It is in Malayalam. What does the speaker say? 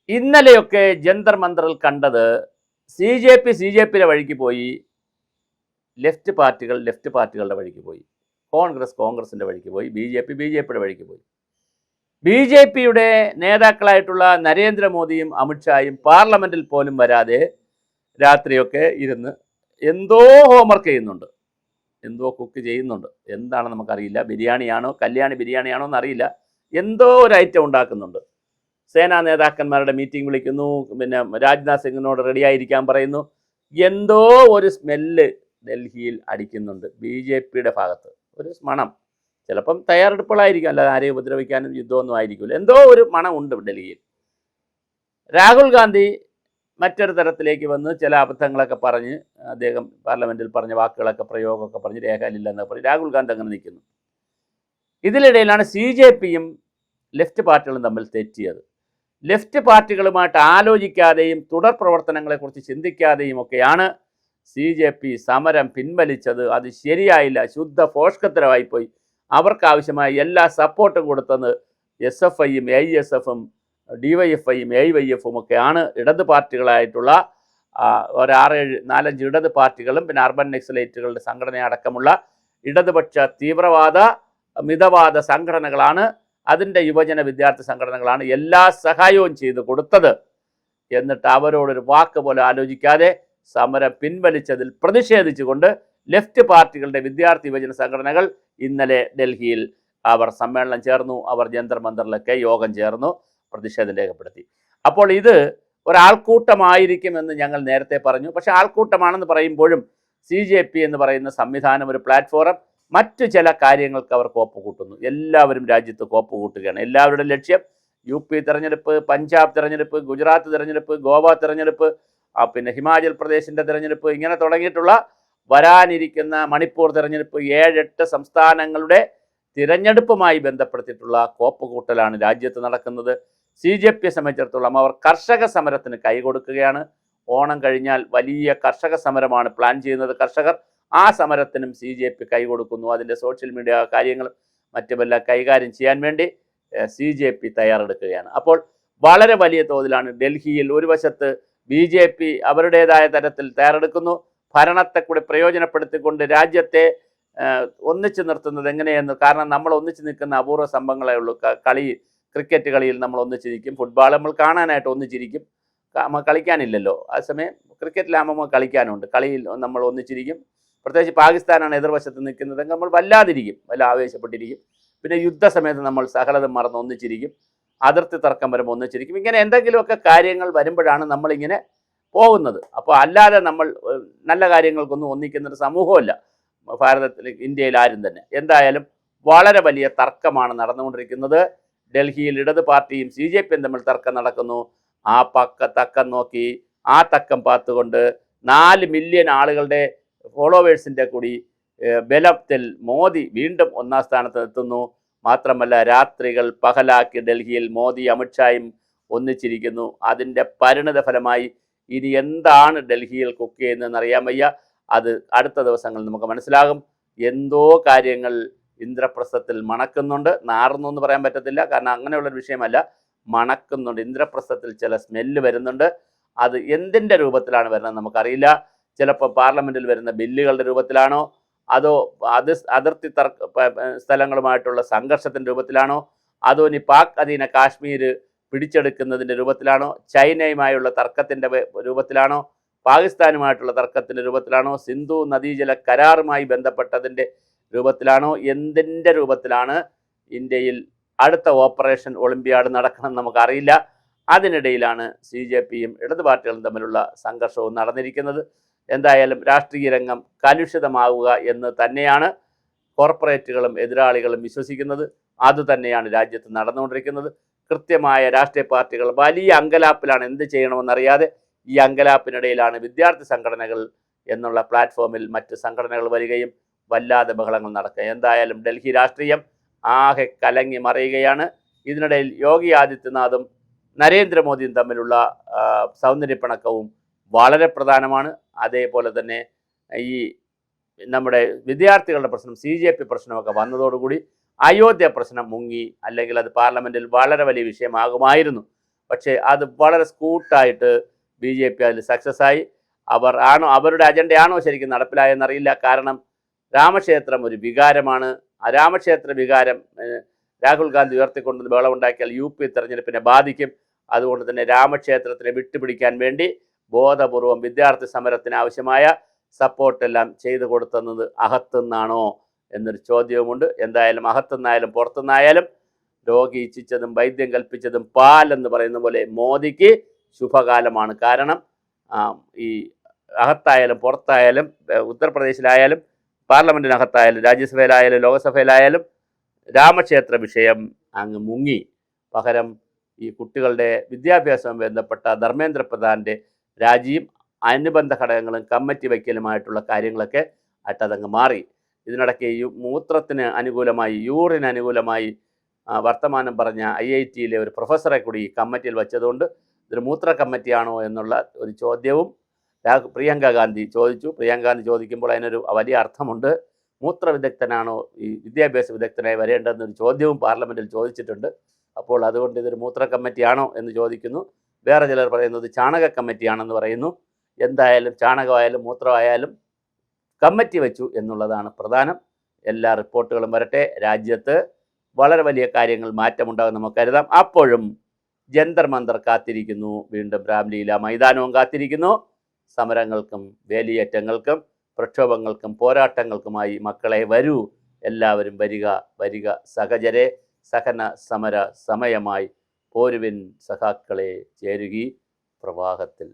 ഇന്നലെയൊക്കെ ജന്തർ മന്ദറിൽ കണ്ടത് സി ജെ പിയുടെ വഴിക്ക് പോയി, ലെഫ്റ്റ് പാർട്ടികളുടെ വഴിക്ക് പോയി, കോൺഗ്രസിൻ്റെ വഴിക്ക് പോയി, ബി ജെ പിയുടെ വഴിക്ക് പോയി. ബി.ജെ.പിയുടെ നേതാക്കളായിട്ടുള്ള നരേന്ദ്രമോദിയും അമിത്ഷായും പാർലമെൻറ്റിൽ പോലും വരാതെ രാത്രിയൊക്കെ ഇരുന്ന് എന്തോ ഹോംവർക്ക് ചെയ്യുന്നുണ്ട്, എന്തോ കുക്ക് ചെയ്യുന്നുണ്ട്. എന്താണ് നമുക്കറിയില്ല. ബിരിയാണിയാണോ, കല്യാണി ബിരിയാണിയാണോ എന്നറിയില്ല. എന്തോ ഒരു ഐറ്റം ഉണ്ടാക്കുന്നുണ്ട്. സേനാ നേതാക്കന്മാരുടെ മീറ്റിംഗ് വിളിക്കുന്നു, പിന്നെ രാജ്നാഥ് സിംഗിനോട് റെഡിയായിരിക്കാൻ പറയുന്നു. എന്തോ ഒരു സ്മെല്ല് ഡൽഹിയിൽ അടിക്കുന്നുണ്ട്. ബി.ജെ.പിയുടെ ഭാഗത്ത് ഒരു മണം. ചിലപ്പം തയ്യാറെടുപ്പുകളായിരിക്കും, അല്ലാതെ ആരെയും ഉപദ്രവിക്കാനും യുദ്ധമൊന്നും ആയിരിക്കില്ല. എന്തോ ഒരു മണമുണ്ട് ഡൽഹിയിൽ. രാഹുൽ ഗാന്ധി മറ്റൊരു തരത്തിലേക്ക് വന്ന് ചില അബദ്ധങ്ങളൊക്കെ പറഞ്ഞ്, അദ്ദേഹം പാർലമെൻറ്റിൽ പറഞ്ഞ വാക്കുകളൊക്കെ പ്രയോഗമൊക്കെ പറഞ്ഞ് രേഖയിലില്ലെന്നൊക്കെ പറഞ്ഞ് രാഹുൽ ഗാന്ധി അങ്ങനെ നിൽക്കുന്നു. ഇതിനിടയിലാണ് സി.ജെ.പിയും ലെഫ്റ്റ് പാർട്ടികളും തമ്മിൽ തെറ്റിയത്. ലെഫ്റ്റ് പാർട്ടികളുമായിട്ട് ആലോചിക്കാതെയും തുടർ പ്രവർത്തനങ്ങളെക്കുറിച്ച് ചിന്തിക്കാതെയും ഒക്കെയാണ് സി.ജെ.പി സമരം പിൻവലിച്ചത്. അത് ശരിയായില്ല, ശുദ്ധ ഫോഷ്കത്തരമായിപ്പോയി. അവർക്കാവശ്യമായ എല്ലാ സപ്പോർട്ടും കൊടുത്തത് SFIയും AISFും DYFIയും AYFും ഒക്കെയാണ്. ഇടത് പാർട്ടികളായിട്ടുള്ള ഒരു 4-5 ഇടത് പാർട്ടികളും പിന്നെ അർബൻ നക്സലൈറ്റുകളുടെ സംഘടനയടക്കമുള്ള ഇടതുപക്ഷ തീവ്രവാദ മിതവാദ സംഘടനകളാണ്, അതിൻ്റെ യുവജന വിദ്യാർത്ഥി സംഘടനകളാണ് എല്ലാ സഹായവും ചെയ്തു കൊടുത്തത്. എന്നിട്ട് അവരോടൊരു വാക്ക് പോലെ ആലോചിക്കാതെ സമരം പിൻവലിച്ചതിൽ പ്രതിഷേധിച്ചുകൊണ്ട് ലെഫ്റ്റ് പാർട്ടികളുടെ വിദ്യാർത്ഥി യുവജന സംഘടനകൾ ഇന്നലെ ഡൽഹിയിൽ അവർ സമ്മേളനം ചേർന്നു. അവർ ജന്തർ മന്ദറിലൊക്കെ യോഗം ചേർന്നു, പ്രതിഷേധം രേഖപ്പെടുത്തി. അപ്പോൾ ഇത് ഒരാൾക്കൂട്ടമായിരിക്കുമെന്ന് ഞങ്ങൾ നേരത്തെ പറഞ്ഞു. പക്ഷേ ആൾക്കൂട്ടമാണെന്ന് പറയുമ്പോഴും സി.ജെ.പി എന്ന് പറയുന്ന സംവിധാനം, ഒരു പ്ലാറ്റ്ഫോം, മറ്റു ചില കാര്യങ്ങൾക്ക് അവർ കോപ്പ് കൂട്ടുന്നു. എല്ലാവരും രാജ്യത്ത് കോപ്പ് കൂട്ടുകയാണ്. എല്ലാവരുടെ ലക്ഷ്യം UP തിരഞ്ഞെടുപ്പ്, പഞ്ചാബ് തിരഞ്ഞെടുപ്പ്, ഗുജറാത്ത് തിരഞ്ഞെടുപ്പ്, ഗോവ തിരഞ്ഞെടുപ്പ്, പിന്നെ ഹിമാചൽ പ്രദേശിൻ്റെ തിരഞ്ഞെടുപ്പ്, ഇങ്ങനെ തുടങ്ങിയിട്ടുള്ള വരാനിരിക്കുന്ന മണിപ്പൂർ തിരഞ്ഞെടുപ്പ്, 7-8 സംസ്ഥാനങ്ങളുടെ തിരഞ്ഞെടുപ്പുമായി ബന്ധപ്പെടുത്തിയിട്ടുള്ള കോപ്പ് കൂട്ടലാണ് രാജ്യത്ത് നടക്കുന്നത്. സി.ജെ.പിയെ സംബന്ധിച്ചിടത്തോളം അവർ കർഷക സമരത്തിന് കൈകൊടുക്കുകയാണ്. ഓണം കഴിഞ്ഞാൽ വലിയ കർഷക സമരമാണ് പ്ലാൻ ചെയ്യുന്നത് കർഷകർ. ആ സമരത്തിനും സി.ജെ.പി കൈകൊടുക്കുന്നു. അതിൻ്റെ സോഷ്യൽ മീഡിയ കാര്യങ്ങളും മറ്റുമെല്ലാം കൈകാര്യം ചെയ്യാൻ വേണ്ടി സി.ജെ.പി തയ്യാറെടുക്കുകയാണ്. അപ്പോൾ വളരെ വലിയ തോതിലാണ് ഡൽഹിയിൽ ഒരു വശത്ത് ബി.ജെ.പി അവരുടേതായ തരത്തിൽ തയ്യാറെടുക്കുന്നു, ഭരണത്തെ കൂടി പ്രയോജനപ്പെടുത്തിക്കൊണ്ട് രാജ്യത്തെ ഒന്നിച്ചു നിർത്തുന്നത് എങ്ങനെയെന്ന്. കാരണം നമ്മൾ ഒന്നിച്ചു നിൽക്കുന്ന അപൂർവ സംഭവങ്ങളേ ഉള്ളൂ. ക്രിക്കറ്റ് കളിയിൽ നമ്മൾ ഒന്നിച്ചു നിൽക്കും, ഫുട്ബോൾ നമ്മൾ കാണാനായിട്ട് ഒന്നിച്ചിരിക്കും, കളിക്കാനില്ലല്ലോ. അതേസമയം ക്രിക്കറ്റിലാകുമ്പോൾ കളിക്കാനുണ്ട്, കളിയിൽ നമ്മൾ ഒന്നിച്ചിരിക്കും. പ്രത്യേകിച്ച് പാകിസ്ഥാനാണ് എതിർവശത്ത് നിൽക്കുന്നതെങ്കിൽ നമ്മൾ വല്ലാതിരിക്കും, വല്ല ആവേശപ്പെട്ടിരിക്കും. പിന്നെ യുദ്ധസമയത്ത് നമ്മൾ സകലതും മറന്ന് ഒന്നിച്ചിരിക്കും, അതിർത്തി തർക്കം വരുമ്പോൾ ഒന്നിച്ചിരിക്കും. ഇങ്ങനെ എന്തെങ്കിലുമൊക്കെ കാര്യങ്ങൾ വരുമ്പോഴാണ് നമ്മളിങ്ങനെ പോകുന്നത്. അപ്പോൾ അല്ലാതെ നമ്മൾ നല്ല കാര്യങ്ങൾക്കൊന്നും ഒന്നിക്കുന്നൊരു സമൂഹമല്ല ഭാരതത്തിൽ, ഇന്ത്യയിൽ ആരും തന്നെ. എന്തായാലും വളരെ വലിയ തർക്കമാണ് നടന്നുകൊണ്ടിരിക്കുന്നത്. ഡൽഹിയിൽ ഇടത് പാർട്ടിയും സി.ജെ.പിയും തമ്മിൽ തർക്കം നടക്കുന്നു. ആ തക്കം നോക്കി, ആ തക്കം പാത്തുകൊണ്ട് 4 മില്യൺ ആളുകളുടെ ഫോളോവേഴ്സിൻ്റെ കൂടി ബലത്തിൽ മോദി വീണ്ടും 1-ാം സ്ഥാനത്ത് എത്തുന്നു. മാത്രമല്ല രാത്രികൾ പകലാക്കി ഡൽഹിയിൽ മോദി അമിത്ഷായും ഒന്നിച്ചിരിക്കുന്നു. അതിൻ്റെ പരിണിത ഫലമായി ഇനി എന്താണ് ഡൽഹിയിൽ കുക്ക് ചെയ്യുന്നതെന്ന് അറിയാൻ വയ്യ. അത് അടുത്ത ദിവസങ്ങളിൽ നമുക്ക് മനസ്സിലാകും. എന്തോ കാര്യങ്ങൾ ഇന്ദ്രപ്രസ്ഥത്തിൽ മണക്കുന്നുണ്ട്. നാറുന്നു എന്ന് പറയാൻ പറ്റത്തില്ല, കാരണം അങ്ങനെയുള്ളൊരു വിഷയമല്ല. മണക്കുന്നുണ്ട്, ഇന്ദ്രപ്രസ്ഥത്തിൽ ചില സ്മെല്ല് വരുന്നുണ്ട്. അത് എന്തിൻ്റെ രൂപത്തിലാണ് വരുന്നത് നമുക്കറിയില്ല. ചിലപ്പോൾ പാർലമെൻറ്റിൽ വരുന്ന ബില്ലുകളുടെ രൂപത്തിലാണോ, അതോ അതിർത്തി സ്ഥലങ്ങളുമായിട്ടുള്ള സംഘർഷത്തിൻ്റെ രൂപത്തിലാണോ, അതോ ഇനി പാക് അധീന കാശ്മീർ പിടിച്ചെടുക്കുന്നതിൻ്റെ രൂപത്തിലാണോ, ചൈനയുമായുള്ള തർക്കത്തിൻ്റെ രൂപത്തിലാണോ, പാകിസ്ഥാനുമായിട്ടുള്ള തർക്കത്തിൻ്റെ രൂപത്തിലാണോ, സിന്ധു നദീജല കരാറുമായി ബന്ധപ്പെട്ടതിൻ്റെ രൂപത്തിലാണോ, എന്തിൻ്റെ രൂപത്തിലാണ് ഇന്ത്യയിൽ അടുത്ത ഓപ്പറേഷൻ ഒളിമ്പ്യാഡ് നടക്കണമെന്ന് നമുക്കറിയില്ല. അതിനിടയിലാണ് സി.ജെ.പിയും ഇടത് പാർട്ടികളും തമ്മിലുള്ള സംഘർഷവും നടന്നിരിക്കുന്നത്. എന്തായാലും രാഷ്ട്രീയ രംഗം കലുഷിതമാവുക എന്ന് തന്നെയാണ് കോർപ്പറേറ്റുകളും എതിരാളികളും വിശ്വസിക്കുന്നത്. അതുതന്നെയാണ് രാജ്യത്ത് നടന്നുകൊണ്ടിരിക്കുന്നത്. കൃത്യമായ രാഷ്ട്രീയ പാർട്ടികൾ വലിയ അങ്കലാപ്പിലാണ്, എന്ത് ചെയ്യണമെന്നറിയാതെ. ഈ അങ്കലാപ്പിനിടയിലാണ് വിദ്യാർത്ഥി സംഘടനകൾ എന്നുള്ള പ്ലാറ്റ്ഫോമിൽ മറ്റ് സംഘടനകൾ വരികയും വല്ലാതെ ബഹളങ്ങൾ നടക്കുക. എന്തായാലും ഡൽഹി രാഷ്ട്രീയം ആകെ കലങ്ങി മറിയുകയാണ്. ഇതിനിടയിൽ യോഗി ആദിത്യനാഥും നരേന്ദ്രമോദിയും തമ്മിലുള്ള സൗന്ദര്യപ്പിണക്കവും വളരെ പ്രധാനമാണ്. അതേപോലെ തന്നെ ഈ നമ്മുടെ വിദ്യാർത്ഥികളുടെ പ്രശ്നം, സി.ജെ.പി പ്രശ്നമൊക്കെ വന്നതോടുകൂടി അയോധ്യ പ്രശ്നം മുങ്ങി, അല്ലെങ്കിൽ അത് പാർലമെൻറ്റിൽ വളരെ വലിയ വിഷയമാകുമായിരുന്നു. പക്ഷേ അത് വളരെ സ്കൂട്ടായിട്ട് BJP അതിൽ സക്സസ് ആയി. അവരുടെ അജണ്ടയാണോ ശരിക്കും നടപ്പിലായെന്നറിയില്ല. കാരണം രാമക്ഷേത്രം ഒരു വികാരമാണ്. ആ രാമക്ഷേത്ര വികാരം രാഹുൽ ഗാന്ധി ഉയർത്തിക്കൊണ്ടുവന്ന് ബഹളമുണ്ടാക്കിയാൽ UP തെരഞ്ഞെടുപ്പിനെ ബാധിക്കും. അതുകൊണ്ട് തന്നെ രാമക്ഷേത്രത്തിനെ വിട്ടുപിടിക്കാൻ വേണ്ടി ബോധപൂർവം വിദ്യാർത്ഥി സമരത്തിന് ആവശ്യമായ സപ്പോർട്ടെല്ലാം ചെയ്തു കൊടുത്തുന്നത് അകത്തുനിന്നാണോ എന്നൊരു ചോദ്യവുമുണ്ട്. എന്തായാലും അകത്തുനിന്നായാലും പുറത്തുനിന്നായാലും രോഗി ഇച്ഛിച്ചതും വൈദ്യം കൽപ്പിച്ചതും പാൽ എന്ന് പറയുന്ന പോലെ മോദിക്ക് ശുഭകാലമാണ്. കാരണം ഈ അകത്തായാലും പുറത്തായാലും ഉത്തർപ്രദേശിലായാലും പാർലമെൻറ്റിനകത്തായാലും രാജ്യസഭയിലായാലും ലോകസഭയിലായാലും രാമക്ഷേത്ര വിഷയം അങ്ങ് മുങ്ങി. പകരം ഈ കുട്ടികളുടെ വിദ്യാഭ്യാസവുമായി ബന്ധപ്പെട്ട ധർമ്മേന്ദ്ര പ്രധാൻ്റെ രാജിയും അനുബന്ധ ഘടകങ്ങളും കമ്മിറ്റി വയ്ക്കലുമായിട്ടുള്ള കാര്യങ്ങളൊക്കെ ആയിട്ടതങ്ങ് മാറി. ഇതിനിടയ്ക്ക് മൂത്രത്തിന് അനുകൂലമായി, യൂറിന് അനുകൂലമായി വർത്തമാനം പറഞ്ഞ IIT-യിലെ ഒരു പ്രൊഫസറെ കൂടി കമ്മിറ്റിയിൽ വച്ചതുകൊണ്ട് ഇതൊരു മൂത്ര കമ്മിറ്റിയാണോ എന്നുള്ള ഒരു ചോദ്യവും പ്രിയങ്ക ഗാന്ധി ചോദിച്ചു. പ്രിയങ്ക ഗാന്ധി ചോദിക്കുമ്പോൾ അതിനൊരു വലിയ അർത്ഥമുണ്ട്. മൂത്ര വിദഗ്ധനാണോ ഈ വിദ്യാഭ്യാസ വിദഗ്ധനായി വരേണ്ടതെന്നൊരു ചോദ്യവും പാർലമെൻറ്റിൽ ചോദിച്ചിട്ടുണ്ട്. അപ്പോൾ അതുകൊണ്ട് ഇതൊരു മൂത്ര കമ്മിറ്റിയാണോ എന്ന് ചോദിക്കുന്നു. വേറെ ചിലർ പറയുന്നത് ചാണക കമ്മിറ്റിയാണെന്ന് പറയുന്നു. എന്തായാലും ചാണകമായാലും മൂത്രമായാലും കമ്മിറ്റി വെച്ചു എന്നുള്ളതാണ് പ്രധാനം. എല്ലാ റിപ്പോർട്ടുകളും വരട്ടെ. രാജ്യത്ത് വളരെ വലിയ കാര്യങ്ങൾ മാറ്റമുണ്ടാകും നമുക്ക് കരുതാം. അപ്പോഴും ജന്തർ മന്തർ കാത്തിരിക്കുന്നു, വീണ്ടും രാംലീല മൈതാനവും കാത്തിരിക്കുന്നു. സമരങ്ങൾക്കും വേലിയേറ്റങ്ങൾക്കും പ്രക്ഷോഭങ്ങൾക്കും പോരാട്ടങ്ങൾക്കുമായി മക്കളെ വരൂ, എല്ലാവരും വരിക വരിക സഹചരെ. സഹന സമര സമയമായി പോരുവിൻ സഖാക്കളെ ചേരുകി പ്രവാഹത്തിൽ.